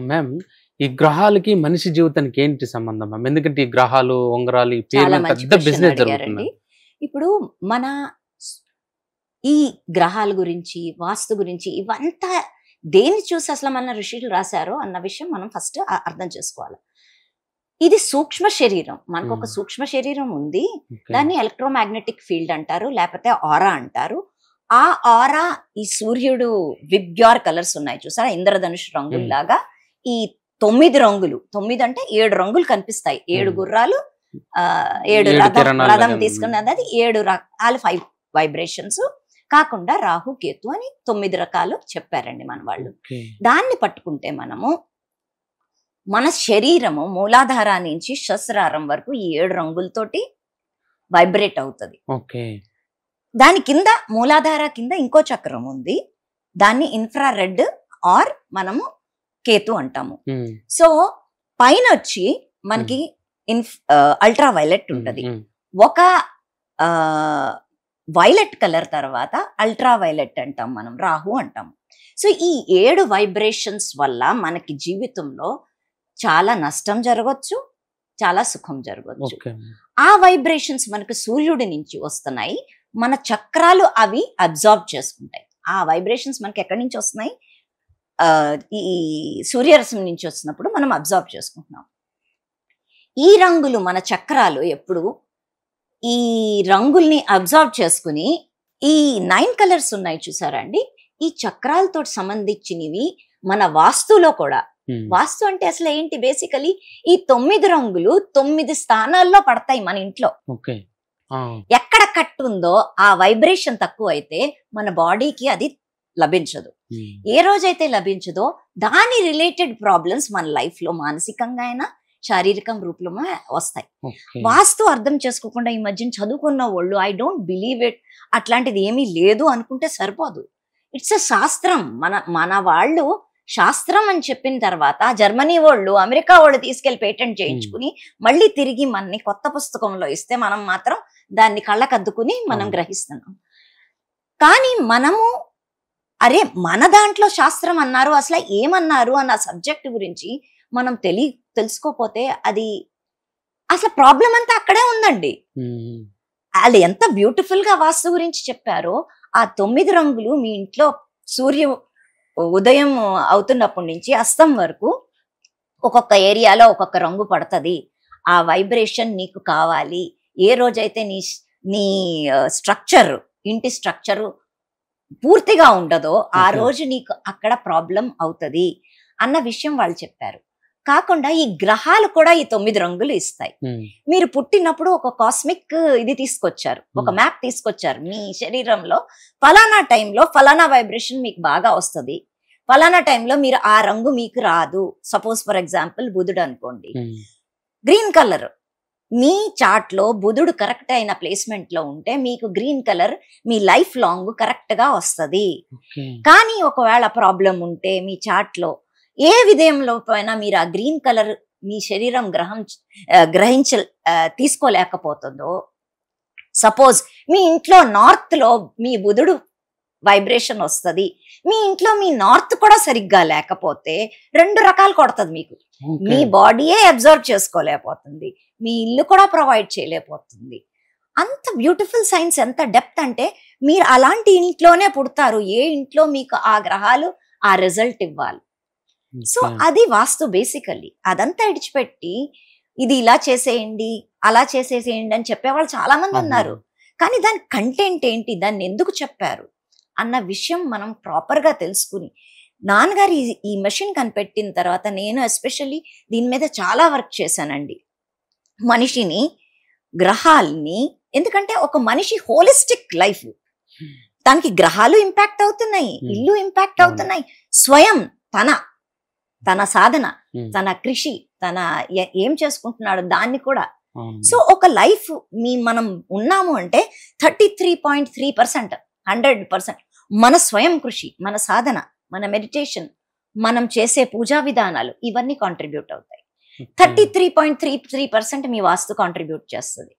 Ma'am, ఈ గ్రహాలకి మనిషి జీవితానికి ఏంటి సంబంధం మ్యామ్? ఎందుకంటే ఈ గ్రహాలు, ఉంగరాలు ఈ పేరు చాలా మీద మంచి పెద్ద క్వశ్చన్ బిజినెస్ అడిగారండి. జరుగుతుంది. ఇప్పుడు మన ఈ గ్రహాల గురించి, వాస్తు గురించి ఇవంతా దేన్ని చూసి అసలు మన ఋషులు రాశారో అన్న విషయం మనం ఫస్ట్ అర్థం చేసుకోవాలి. ఇది సూక్ష్మ శరీరం. మనకొక సూక్ష్మ శరీరం ఉంది. ఓకే. దాన్ని ఎలక్ట్రోమాగ్నెటిక్ ఫీల్డ్ అంటారు, లేకపోతే ఆరా అంటారు. ఆ ఆరా ఈ సూర్యుడు విబ్గ్యార్ కలర్స్ ఉన్నాయి చూసారా, ఇంద్రధనుష్ రంగుల్లాగా ఈ 9 రంగులు, 9 అంటే 7 రంగులు కనిపిస్తాయి. 7 గుర్రాలు, 7 రథం తీసుకున్నది, అది 7 రకాల 5 వైబ్రేషన్స్ కాకుండా రాహు కేతు అని 9 రకాలు చెప్పారండి మన వాళ్ళు. దాన్ని పట్టుకుంటే మనము మన శరీరము మూలాధారా నుంచి సహస్రారం వరకు ఈ 7 రంగులతోటి వైబ్రేట్ అవుతుంది. దాని కింద మూలాధార కింద ఇంకో చక్రం ఉంది, దాన్ని ఇన్ఫ్రారెడ్ ఆర్ మనము కేతు అంటాము. సో పైన వచ్చి మనకి అల్ట్రా వైలెట్ ఉంటది. ఒక వైలెట్ కలర్ తర్వాత అల్ట్రా వైలెట్ అంటాం, మనం రాహు అంటాం. సో ఈ 7 వైబ్రేషన్స్ వల్ల మనకి జీవితంలో చాలా నష్టం జరగవచ్చు, చాలా సుఖం జరగవచ్చు. ఆ వైబ్రేషన్స్ మనకు సూర్యుడి నుంచి వస్తున్నాయి. మన చక్రాలు అవి అబ్జార్బ్ చేసుకుంటాయి. ఆ వైబ్రేషన్స్ మనకి ఎక్కడి నుంచి వస్తున్నాయి? ఈ సూర్యరశ్మి నుంచి వస్తున్నప్పుడు మనం అబ్జార్బ్ చేసుకుంటున్నాం. ఈ రంగులు మన చక్రాలు ఎప్పుడు ఈ రంగుల్ని అబ్జార్బ్ చేసుకుని ఈ 9 కలర్స్ ఉన్నాయి చూసారా అండి, ఈ చక్రాలతో సంబంధించినవి మన వాస్తులో కూడా. వాస్తు అంటే అసలు ఏంటి? బేసికలీ ఈ 9 రంగులు 9 స్థానాల్లో పడతాయి మన ఇంట్లో. ఎక్కడ కట్ ఉందో ఆ వైబ్రేషన్ తక్కువ అయితే మన బాడీకి అది లభించదు. ఏ రోజైతే లభించదో దాని రిలేటెడ్ ప్రాబ్లమ్స్ మన లైఫ్ లో మానసికంగా అయినా శారీరకం రూపంలో వస్తాయి. వాస్తు అర్థం చేసుకోకుండా ఈ మధ్యన చదువుకున్న వాళ్ళు ఐ డోంట్ బిలీవ్ ఇట్, అట్లాంటిది ఏమీ లేదు అనుకుంటే సరిపోదు. ఇట్స్ అ శాస్త్రం. మన వాళ్ళు శాస్త్రం అని చెప్పిన తర్వాత జర్మనీ వాళ్ళు, అమెరికా వాళ్ళు తీసుకెళ్లి పేటెంట్ చేయించుకుని మళ్ళీ తిరిగి మనని కొత్త పుస్తకంలో ఇస్తే మనం మాత్రం దాన్ని కళ్ళకద్దుకుని మనం గ్రహిస్తున్నాం. కానీ మనము అరే మన దాంట్లో శాస్త్రం అన్నారు, అసలు ఏమన్నారు అన్న సబ్జెక్ట్ గురించి మనం తెలుసుకోపోతే అది అసలు ప్రాబ్లం అంతా అక్కడే ఉందండి. వాళ్ళు ఎంత బ్యూటిఫుల్ గా వాస్తు గురించి చెప్పారో, ఆ 9 రంగులు మీ ఇంట్లో సూర్య ఉదయం అవుతున్నప్పటి నుంచి అస్తం వరకు ఒక్కొక్క ఏరియాలో ఒక్కొక్క రంగు పడుతుంది. ఆ వైబ్రేషన్ నీకు కావాలి. ఏ రోజైతే నీ స్ట్రక్చర్, ఇంటి స్ట్రక్చర్ పూర్తిగా ఉండదో ఆ రోజు నీకు అక్కడ ప్రాబ్లం అవుతుంది అన్న విషయం వాళ్ళు చెప్పారు. కాకుండా ఈ గ్రహాలు కూడా ఈ 9 రంగులు ఇస్తాయి. మీరు పుట్టినప్పుడు ఒక కాస్మిక్ ఇది తీసుకొచ్చారు, ఒక మ్యాప్ తీసుకొచ్చారు. మీ శరీరంలో ఫలానా టైంలో ఫలానా వైబ్రేషన్ మీకు బాగా వస్తుంది, ఫలానా టైంలో మీరు ఆ రంగు మీకు రాదు. సపోజ్ ఫర్ ఎగ్జాంపుల్ బుధుడు అనుకోండి, గ్రీన్ కలర్ మీ చార్ట్ లో బుధుడు కరెక్ట్ అయిన ప్లేస్మెంట్ లో ఉంటే మీకు గ్రీన్ కలర్ మీ లైఫ్ లాంగ్ కరెక్ట్ గా వస్తుంది. కానీ ఒకవేళ ప్రాబ్లం ఉంటే మీ చార్ట్ లో ఏ విధంలో పైన మీరు ఆ గ్రీన్ కలర్ మీ శరీరం తీసుకోలేకపోతుందో, సపోజ్ మీ ఇంట్లో నార్త్ లో మీ బుధుడు వైబ్రేషన్ వస్తుంది, మీ ఇంట్లో మీ నార్త్ కూడా సరిగ్గా లేకపోతే 2 రకాలు కొడుతుంది మీకు. మీ బాడీయే అబ్జర్వ్ చేసుకోలేకపోతుంది, మీ ఇల్లు కూడా ప్రొవైడ్ చేయలేకపోతుంది. అంత బ్యూటిఫుల్ సైన్స్, ఎంత డెప్త్ అంటే మీరు అలాంటి ఇంట్లోనే పుడతారు ఏ ఇంట్లో మీకు ఆ గ్రహాలు ఆ రిజల్ట్ ఇవ్వాలి. సో అది వాస్తు బేసికల్లీ. అదంతా ఇడిచిపెట్టి ఇది ఇలా చేసేయండి, అలా చేసేసేయండి అని చెప్పేవాళ్ళు చాలా మంది ఉన్నారు. కానీ దాని కంటెంట్ ఏంటి, దాన్ని ఎందుకు చెప్పారు అన్న విషయం మనం ప్రాపర్ గా తెలుసుకుని, నాన్నగారు ఈ మెషిన్ కనిపెట్టిన తర్వాత నేను ఎస్పెషల్లీ దీని మీద చాలా వర్క్ చేశానండి. మనిషిని, గ్రహాల్ని, ఎందుకంటే ఒక మనిషి హోలిస్టిక్ లైఫ్, దానికి గ్రహాలు ఇంపాక్ట్ అవుతున్నాయి, ఇల్లు ఇంపాక్ట్ అవుతున్నాయి, స్వయం తన సాధన, తన కృషి, తన ఏం చేసుకుంటున్నాడు దాన్ని కూడా. సో ఒక లైఫ్ మనం ఉన్నాము అంటే 33.3%, 100% మన స్వయం కృషి, మన సాధన, మన మెడిటేషన్, మనం చేసే పూజా విధానాలు ఇవన్నీ కాంట్రిబ్యూట్ అవుతాయి. 33.33% మీ వాస్తు కాంట్రిబ్యూట్ చేస్తుంది.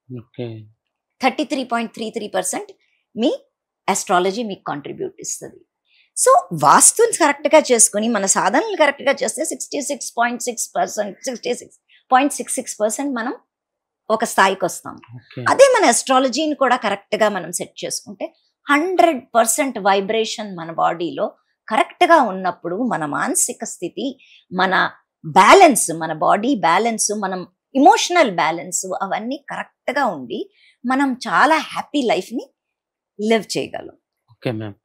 33.33% మీ ఆస్ట్రాలజీ మీకు కాంట్రిబ్యూట్ ఇస్తుంది. సో వాస్తుని కరెక్ట్గా చేసుకుని మన సాధనలు కరెక్ట్గా చేస్తే 66.6% మనం ఒక స్థాయికి వస్తాం. అదే మన అస్ట్రాలజీని కూడా కరెక్ట్గా మనం సెట్ చేసుకుంటే 100% వైబ్రేషన్ మన బాడీలో కరెక్ట్గా ఉన్నప్పుడు మన మానసిక స్థితి, మన బ్యాలెన్స్, మన బాడీ బ్యాలెన్స్, మనం ఇమోషనల్ బ్యాలెన్స్ అవన్నీ కరెక్ట్గా ఉండి మనం చాలా హ్యాపీ లైఫ్ని లివ్ చేయగలం. Okay ma'am.